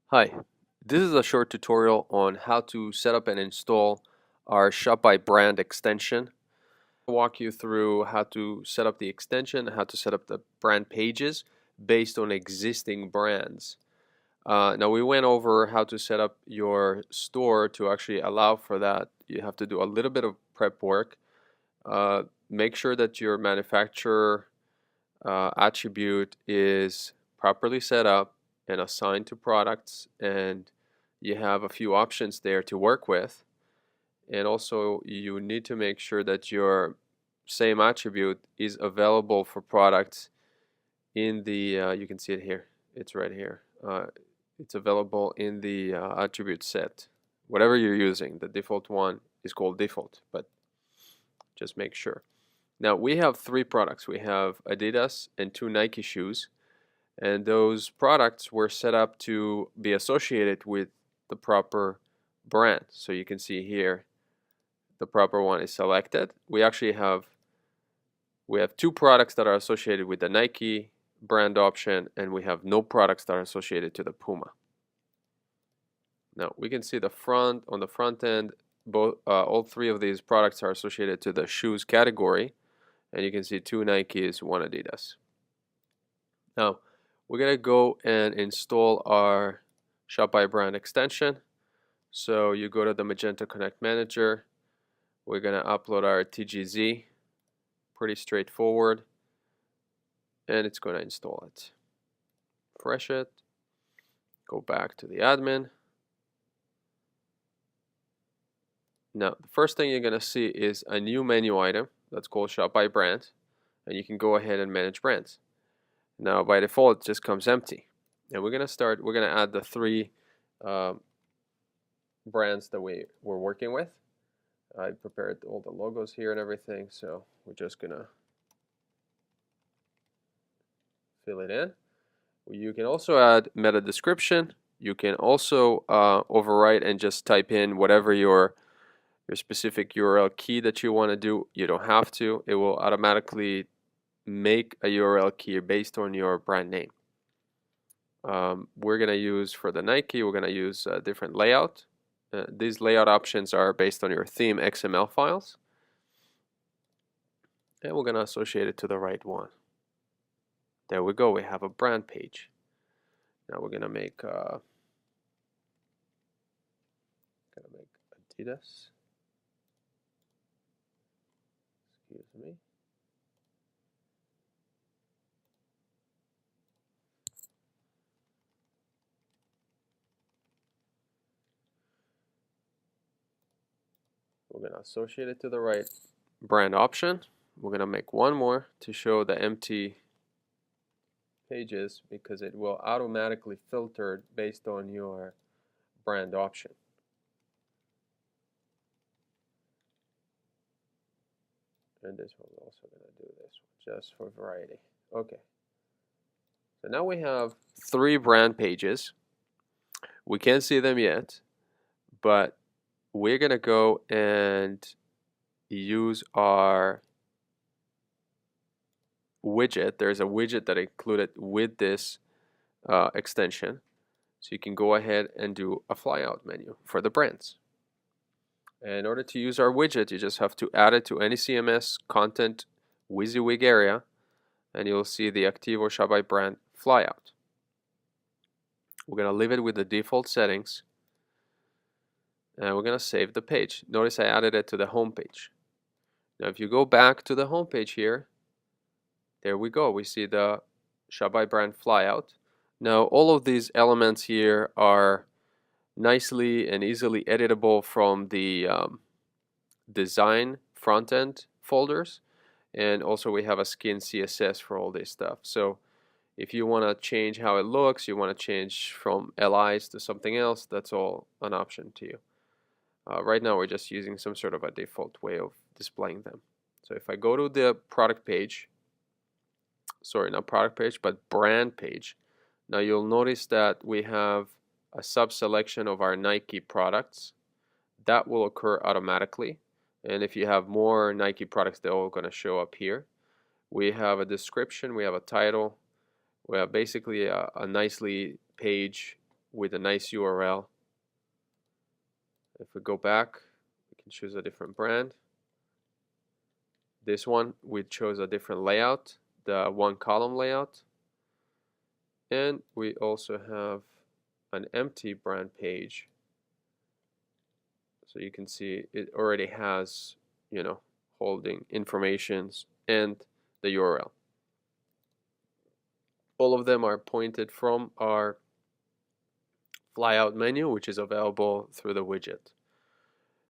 Hi, this is a short tutorial on how to set up and install our Shop by Brand extension. I'll walk you through how to set up the extension, how to set up the brand pages based on existing brands. Now we went over how to set up your store to actually allow for that. You have to do a little bit of prep work. Make sure that your manufacturer attribute is properly set up and assigned to products, and you have a few options there to work with. And also you need to make sure that your same attribute is available for products in the you can see it here, it's right here, it's available in the attribute set. Whatever you're using, the default one is called default, but just make sure. Now we have three products. We have Adidas and two Nike shoes, and those products were set up to be associated with the proper brand. So you can see here the proper one is selected. We have two products that are associated with the Nike brand option, and we have no products that are associated to the Puma. Now we can see on the front end, all three of these products are associated to the shoes category, and you can see two Nikes, one Adidas. Now we're gonna go and install our Shop by Brand extension. So you go to the Magento Connect Manager. We're gonna upload our TGZ. Pretty straightforward, and it's gonna install it. Refresh it. Go back to the admin. Now the first thing you're gonna see is a new menu item that's called Shop by Brand, and you can go ahead and manage brands. Now by default it just comes empty, and we're gonna add the three brands that we're working with. I prepared all the logos here and everything, so we're just gonna fill it in. You can also add meta description. You can also overwrite and just type in whatever your specific URL key that you want to do. You don't have to. It will automatically make a URL key based on your brand name. We're gonna use for the Nike, we're gonna use a different layout. These layout options are based on your theme XML files, and we're gonna associate it to the right one. There we go, we have a brand page. Now we're gonna make Adidas. Excuse me. We're gonna associate it to the right brand option. We're gonna make one more to show the empty pages because it will automatically filter based on your brand option. And this one's also gonna do this one, just for variety. Okay. So now we have three brand pages. We can't see them yet, but we're gonna go and use our widget. There's a widget that included with this extension. So you can go ahead and do a flyout menu for the brands. And in order to use our widget, you just have to add it to any CMS content WYSIWYG area, and you'll see the Activo Shop by Brand flyout. We're going to leave it with the default settings, and we're going to save the page. Notice I added it to the home page. Now if you go back to the home page here, there we go. We see the Shop by Brand flyout. Now all of these elements here are nicely and easily editable from the design front end folders, and also we have a skin CSS for all this stuff. So if you want to change how it looks, you want to change from LIs to something else, that's all an option to you. Right now we're just using some sort of a default way of displaying them. So if I go to the product page, sorry, not product page, but brand page, now you'll notice that we have a sub-selection of our Nike products. That will occur automatically. And if you have more Nike products, they're all going to show up here. We have a description, we have a title, we have basically a nicely page with a nice URL. If we go back, we can choose a different brand. This one, we chose a different layout, the one column layout. And we also have an empty brand page. So you can see it already has, holding informations and the URL. All of them are pointed from our flyout menu, which is available through the widget.